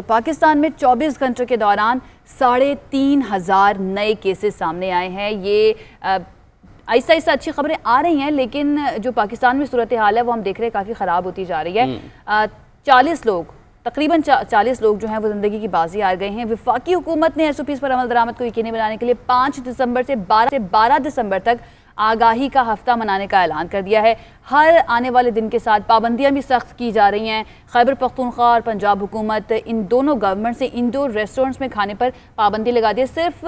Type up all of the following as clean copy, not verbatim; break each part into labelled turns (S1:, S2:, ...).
S1: पाकिस्तान में 24 घंटों के दौरान 3,500 नए केसेस सामने आए हैं। ये आहिस्ता आहिस्ता अच्छी खबरें आ रही हैं, लेकिन जो पाकिस्तान में सूरत हाल है वो हम देख रहे हैं काफ़ी ख़राब होती जा रही है। 40 लोग तकरीबन 40 लोग जो हैं वो ज़िंदगी की बाजी हार गए हैं। वफाकी हुकूमत ने SOPs पर अमल दरामद को यकीनी बनाने के लिए 5 दिसंबर से 12 दिसंबर तक आगाही का हफ्ता मनाने का ऐलान कर दिया है। हर आने वाले दिन के साथ पाबंदियां भी सख्त की जा रही हैं। खैबर पख्तूनख्वा और पंजाब हुकूमत इन दोनों गवर्नमेंट से इंडोर रेस्टोरेंट्स में खाने पर पाबंदी लगा दी है। सिर्फ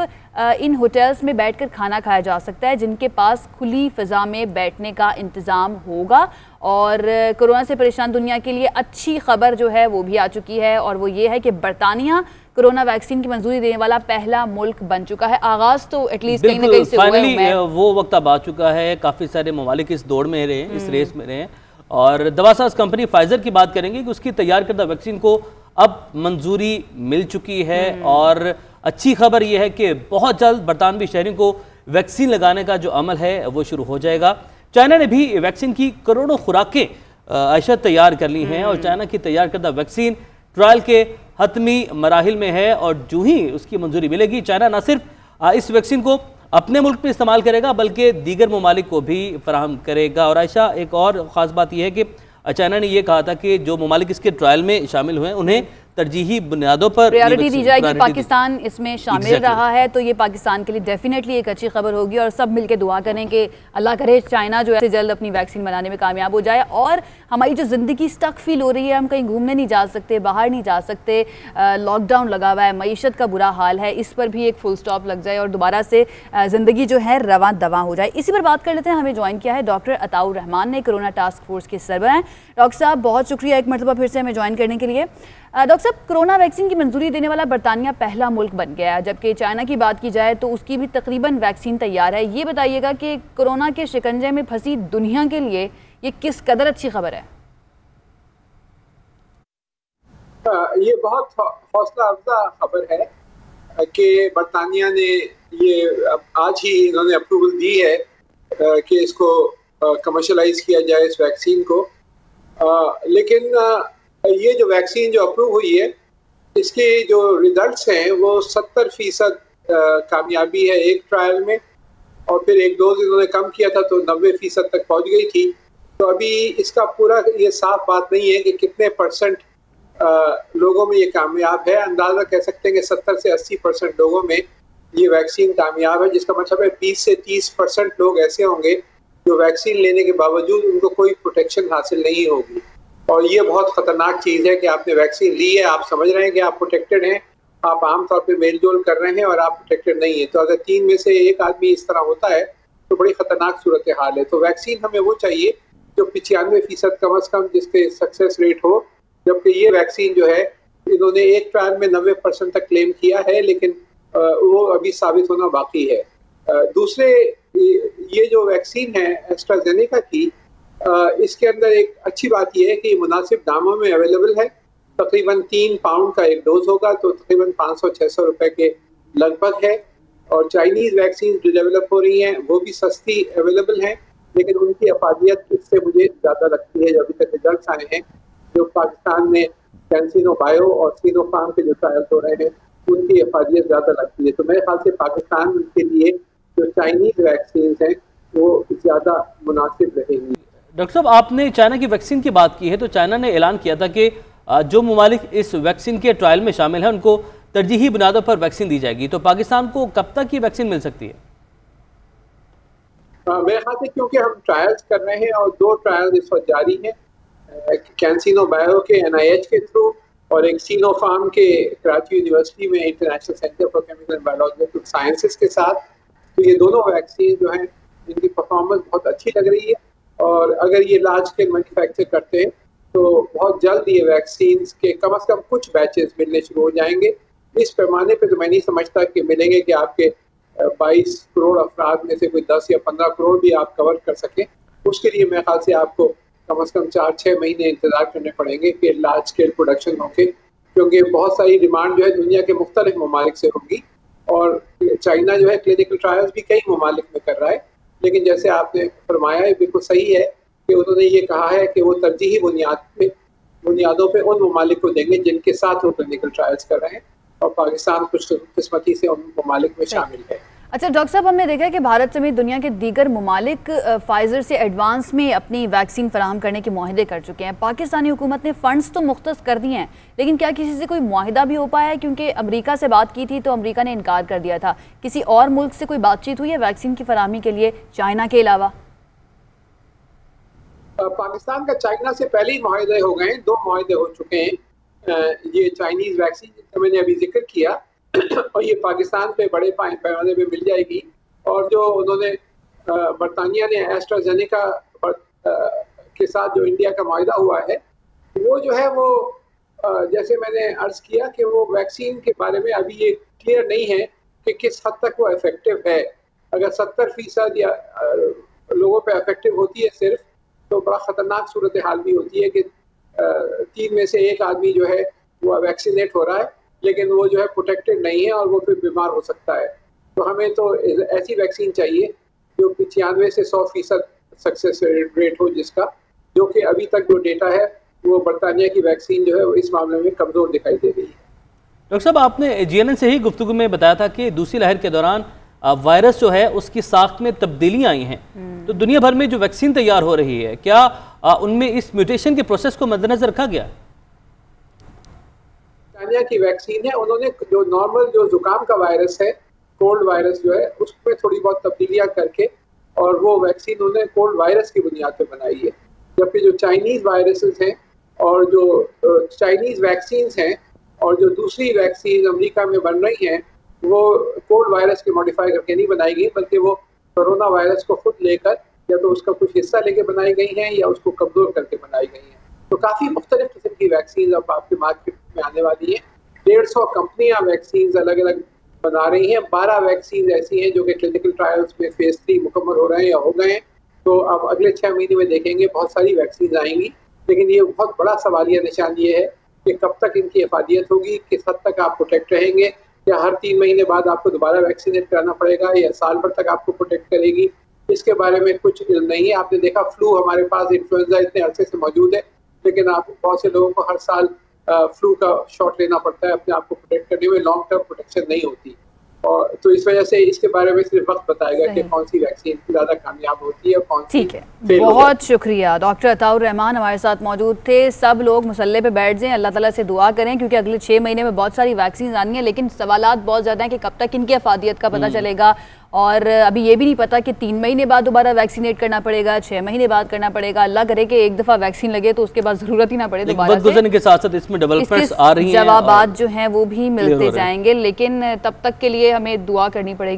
S1: इन होटल्स में बैठकर खाना खाया जा सकता है जिनके पास खुली फ़िज़ा में बैठने का इंतज़ाम होगा। और कोरोना से परेशान दुनिया के लिए अच्छी खबर जो है वो भी आ चुकी है, और वो ये है कि बरतानिया कोरोना वैक्सीन की मंजूरी देने वाला पहला मुल्क बन चुका है। आगाज तो एटलीस्ट कहीं ना कहीं से
S2: फाइनली वो वक्त अब आ चुका है। काफ़ी सारे ममालिक इस दौड़ में रहे, इस रेस में रहे। और दवासाज कंपनी फाइजर की बात करेंगे कि उसकी तैयार करदा वैक्सीन को अब मंजूरी मिल चुकी है। और अच्छी खबर यह है कि बहुत जल्द बरतानवी शहरियों को वैक्सीन लगाने का जो अमल है वो शुरू हो जाएगा। चाइना ने भी वैक्सीन की करोड़ों खुराकें आयशा तैयार कर ली हैं, और चाइना की तैयार करदा वैक्सीन ट्रायल के हतमी मराहिल में है। और जो ही उसकी मंजूरी मिलेगी, चाइना न सिर्फ इस वैक्सीन को अपने मुल्क में इस्तेमाल करेगा बल्कि दीगर ममालिक को भी फराहम करेगा। और आयशा, एक और ख़ास बात यह है कि चाइना ने यह कहा था कि जो ममालिक इसके ट्रायल में शामिल हुए हैं उन्हें तरजीही बुनियादों पर
S1: प्रायोरिटी दी जाएगी। पाकिस्तान इसमें शामिल रहा है तो ये पाकिस्तान के लिए डेफिनेटली एक अच्छी खबर होगी। और सब मिलकर दुआ करें कि अल्लाह करे चाइना जो है जल्द अपनी वैक्सीन बनाने में कामयाब हो जाए। और हमारी जो ज़िंदगी स्टक फील हो रही है, हम कहीं घूमने नहीं जा सकते, बाहर नहीं जा सकते, लॉकडाउन लगा हुआ है, मईशत का बुरा हाल है, इस पर भी एक फुल स्टॉप लग जाए और दोबारा से ज़िंदगी जो है रवां दवा हो जाए। इसी पर बात कर लेते हैं। हमें ज्वाइन किया है डॉक्टर अताउर रहमान ने, कोरोना टास्क फोर्स के सरबराह हैं। डॉक्टर साहब, बहुत शुक्रिया एक मरतबा फिर से हमें ज्वाइन करने के लिए। डॉक्टर साहब, कोरोना वैक्सीन की मंजूरी देने वाला बरतानिया पहला मुल्क बन गया है, जबकि चाइना की बात की जाए तो उसकी भी तकरीबन वैक्सीन तैयार है। ये बताइएगा कि कोरोना के शिकंजे में फंसी दुनिया के लिए ये किस कदर अच्छी खबर है?
S3: ये बहुत हौसला अफजा खबर है कि बरतानिया ने ये आज ही इन्होंने अप्रूवल दी है कि इसको कमर्शलाइज किया जाए इस वैक्सीन को। लेकिन ये जो वैक्सीन जो अप्रूव हुई है, इसके जो रिजल्ट्स हैं वो 70% कामयाबी है एक ट्रायल में, और फिर एक डोज इन्होंने कम किया था तो 90% तक पहुंच गई थी। तो अभी इसका पूरा ये साफ बात नहीं है कि कितने % लोगों में ये कामयाब है। अंदाज़ा कह सकते हैं कि 70 से 80% लोगों में ये वैक्सीन कामयाब है, जिसका मतलब है 20 से 30% लोग ऐसे होंगे जो वैक्सीन लेने के बावजूद उनको कोई प्रोटेक्शन हासिल नहीं होगी। और ये बहुत ख़तरनाक चीज़ है कि आपने वैक्सीन ली है, आप समझ रहे हैं कि आप प्रोटेक्टेड हैं, आप आमतौर पे मेल जोल कर रहे हैं और आप प्रोटेक्टेड नहीं है। तो अगर 3 में से एक आदमी इस तरह होता है तो बड़ी ख़तरनाक सूरत हाल है। तो वैक्सीन हमें वो चाहिए जो 95% कम अज़ कम जिसके सक्सेस रेट हो, जबकि ये वैक्सीन जो है इन्होंने एक ट्रायल में 90% तक क्लेम किया है, लेकिन वो अभी साबित होना बाकी है। दूसरे ये जो वैक्सीन है एस्ट्राजेनेका की, इसके अंदर एक अच्छी बात यह है कि मुनासिब दामों में अवेलेबल है। तकरीबन 3 पाउंड का एक डोज होगा तो तकरीबन 500-600 रुपए के लगभग है। और चाइनीज़ वैक्सीन जो डेवलप हो रही हैं वो भी सस्ती अवेलेबल हैं, लेकिन उनकी अफादियत इससे मुझे ज़्यादा लगती है। जो अभी तक रिजल्ट आए हैं जो पाकिस्तान में कैंसिनो बायो और सिनोफार्म के जो ट्रायल्स हो रहे हैं उनकी अफादियत ज़्यादा लगती है। तो मेरे ख्याल से पाकिस्तान के लिए जो चाइनीज़ वैक्सीन हैं वो ज़्यादा मुनासिब रहेंगी।
S2: डॉक्टर साहब, आपने चाइना की वैक्सीन की बात की है, तो चाइना ने ऐलान किया था कि जो ममालिक इस वैक्सीन के ट्रायल में शामिल हैं उनको तरजीही बुनियादों पर वैक्सीन दी जाएगी। तो पाकिस्तान को कब तक ये वैक्सीन मिल सकती है?
S3: मेरे ख्याल से क्योंकि हम ट्रायल्स कर रहे हैं और 2 ट्रायल इस वक्त जारी हैं, कैंसिनो बायो के NIH के थ्रू और एक सिनोफार्म के कराची यूनिवर्सिटी में international centre for chemical and biological sciences के साथ। तो ये दोनों वैक्सीन जो हैं इनकी परफॉर्मेंस बहुत अच्छी लग रही है, और अगर ये लार्ज स्केल मैन्युफैक्चर करते हैं तो बहुत जल्द ये वैक्सीन के कम अज़ कम कुछ बैचेस मिलने शुरू हो जाएंगे। इस पैमाने पे तो मैं नहीं समझता कि मिलेंगे कि आपके 22 करोड़ अफराद में से कोई 10 या 15 करोड़ भी आप कवर कर सकें। उसके लिए मेरे ख्याल से आपको कम अज़ कम 4-6 महीने इंतज़ार करने पड़ेंगे कि लार्ज स्केल प्रोडक्शन होके, क्योंकि बहुत सारी डिमांड जो है दुनिया के मुख्तलिफ ममालिक से होगी। और चाइना जो है क्लिनिकल ट्रायल्स भी कई ममालिक में कर रहा है, लेकिन जैसे आपने फरमाया है बिल्कुल सही है कि उन्होंने ये कहा है कि वो तरजीही बुनियाद पे बुनियादों पे उन ममालिक को देंगे जिनके साथ वो क्लिनिकल ट्रायल्स कर रहे हैं, और पाकिस्तान खुशकिस्मती से उन ममालिक में शामिल है।
S1: अच्छा डॉक्टर साहब, हमने देखा है कि भारत समेत दुनिया के दीगर ममालिक फाइजर से एडवांस में अपनी वैक्सीन फराहम करने के मुआहदे कर चुके हैं। पाकिस्तानी हुकूमत ने फंड्स तो मुख्तस कर दिए हैं, लेकिन क्या किसी से कोई मुआहिदा भी हो पाया है? क्योंकि अमेरिका से बात की थी तो अमेरिका ने इनकार कर दिया था। किसी और मुल्क से कोई बातचीत हुई है वैक्सीन की फराहमी के लिए, चाइना के अलावा?
S3: पाकिस्तान का चाइना से पहले ही मुआहदे हो गए हैं, 2 मुआहदे हो चुके हैं। ये चाइनीज वैक्सीन जिसका मैंने अभी जिक्र किया और ये पाकिस्तान पे बड़े पैमाने पे मिल जाएगी। और जो उन्होंने बरतानिया ने एस्ट्राजेनेका के साथ जो इंडिया का मुआहदा हुआ है, वो जो है वो जैसे मैंने अर्ज किया कि वो वैक्सीन के बारे में अभी ये क्लियर नहीं है कि किस हद तक वो इफेक्टिव है। अगर 70% या लोगों पे इफेक्टिव होती है सिर्फ, तो बड़ा ख़तरनाक सूरत हाल भी होती है कि 3 में से 1 आदमी जो है वो वैक्सीनेट हो रहा है, लेकिन वो जो है प्रोटेक्टेड नहीं है और वो फिर बीमार हो सकता है। तो हमें तो ऐसी वैक्सीन चाहिए जो 95 से 100% सक्सेस रेट हो, जिसका जो कि अभी तक जो डेटा है वो बरतानिया की वैक्सीन जो है वो इस मामले में कमज़ोर दिखाई दे रही है।
S2: डॉक्टर साहब, आपने GNN से ही गुफ्तगू में बताया था कि दूसरी लहर के दौरान वायरस जो है उसकी साख्त में तब्दीलियाँ आई हैं, तो दुनिया भर में जो वैक्सीन तैयार हो रही है, क्या उनमें इस म्यूटेशन के प्रोसेस को मद्देनजर रखा गया?
S3: चाइना की वैक्सीन है, उन्होंने जो नॉर्मल जो जुकाम का वायरस है, कोल्ड वायरस जो है, उसमें थोड़ी बहुत तब्दीलियां करके और वो वैक्सीन उन्होंने कोल्ड वायरस की बुनियाद पे बनाई है। जबकि जो चाइनीज वायरसेस हैं और जो चाइनीज वैक्सीन हैं और जो दूसरी वैक्सीन अमेरिका में बन रही हैं, वो कोल्ड वायरस के मॉडिफाई करके नहीं बनाई गई, बल्कि वो कोरोना वायरस को खुद लेकर या तो उसका कुछ हिस्सा लेके बनाई गई हैं या उसको कमजोर करके बनाई गई हैं। तो काफ़ी मुख्तलिफ किस्म की वैक्सीन अब आपके मार्केट में आने वाली हैं। 150 कंपनियां वैक्सीन अलग अलग बना रही हैं। 12 वैक्सीन ऐसी हैं जो कि क्लिनिकल ट्रायल्स में फेज 3 मुकम्मल हो रहे हैं या हो गए हैं। तो अब अगले 6 महीने में देखेंगे बहुत सारी वैक्सीन आएंगी, लेकिन ये बहुत बड़ा सवालिया निशान ये है कि कब तक इनकी हिफाजियत होगी, किस हद तक आप प्रोटेक्ट रहेंगे, या हर 3 महीने बाद आपको दोबारा वैक्सीनेट कराना पड़ेगा या साल भर तक आपको प्रोटेक्ट करेगी, इसके बारे में कुछ इल्म नहीं है। आपने देखा फ्लू हमारे पास इन्फ्लुएंजा इतने अरसे से मौजूद है, लेकिन आप बहुत से लोगों को हर साल फ्लू का शॉट लेना पड़ता है अपने आप को प्रोटेक्ट करने में, लॉन्ग टर्म प्रोटेक्शन नहीं होती। और तो इस वजह से इसके बारे में सिर्फ वक्त बताएगा कि कौन सी वैक्सीन ज़्यादा कामयाब होती है और कौन सी।
S1: ठीक है, बहुत शुक्रिया। डॉक्टर अताउर रहमान हमारे साथ मौजूद थे। सब लोग मुसल्ले पे बैठ जाएं, अल्लाह ताला से दुआ करें, क्योंकि अगले 6 महीने में बहुत सारी वैक्सीन आनी है, लेकिन सवालात बहुत ज़्यादा हैं कि कब तक इनकी अफादियत का पता चलेगा। और अभी ये भी नहीं पता कि 3 महीने बाद दोबारा वैक्सीनेट करना पड़ेगा, 6 महीने बाद करना पड़ेगा। अल्लाह करे कि एक दफ़ा वैक्सीन लगे तो उसके बाद ज़रूरत ही ना पड़े दोबारा से।
S2: के साथ साथ इसमें डेवलपमेंट्स आ रही हैं,
S1: जवाबात जो हैं वो भी मिलते जाएंगे, लेकिन तब तक के लिए हमें दुआ करनी पड़ेगी।